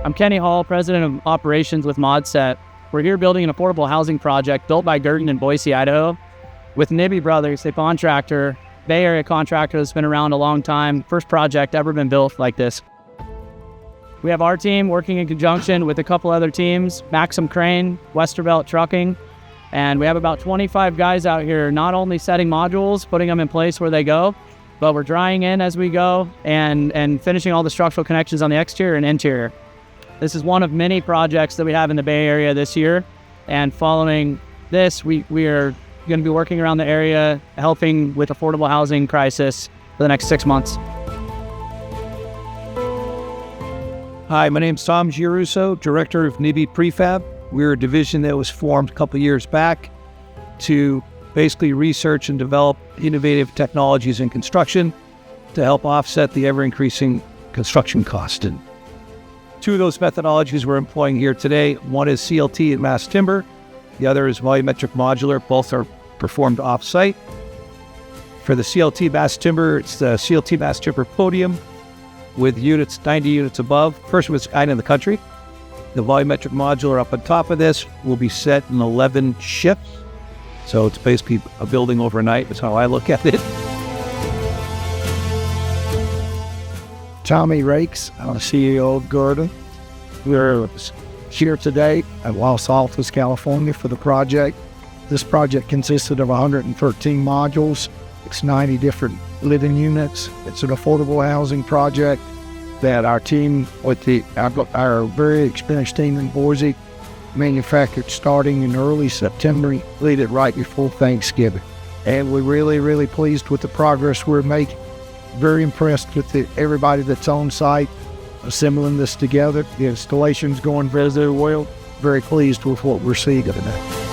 I'm Kenny Hall, President of Operations with MODSET. We're here building an affordable housing project built by Guerdon in Boise, Idaho, with Nibbi Brothers, a contractor, Bay Area contractor that's been around a long time. First project ever been built like this. We have our team working in conjunction with a couple other teams, Maxim Crane, Westervelt Trucking, and we have about 25 guys out here not only setting modules, putting them in place where they go, but we're drying in as we go and finishing all the structural connections on the exterior and interior. This is one of many projects that we have in the Bay Area this year, and following this, we are going to be working around the area, helping with affordable housing crisis for the next 6 months. Hi, my name's Tom Giarrusso, Director of Nibbi Prefab. We're a division that was formed a couple years back to basically research and develop innovative technologies in construction to help offset the ever-increasing construction cost. And two of those methodologies we're employing here today, one is CLT and mass timber, the other is volumetric modular. Both are performed off-site. For the CLT mass timber, it's the CLT mass timber podium with units 90 units above, first of its kind in the country. The volumetric modular up on top of this will be set in 11 shifts. So it's basically a building overnight, is how I look at it. Tommy Rakes, I'm the CEO of Guerdon. We're here today at Altos, California for the project. This project consisted of 113 modules. It's 90 different living units. It's an affordable housing project that our team, with our very experienced team in Boise, manufactured starting in early September, completed right before Thanksgiving. And we're really, really pleased with the progress we're making. Very impressed with everybody that's on site, assembling this together. The installation's going very, very well. Very pleased with what we're seeing today.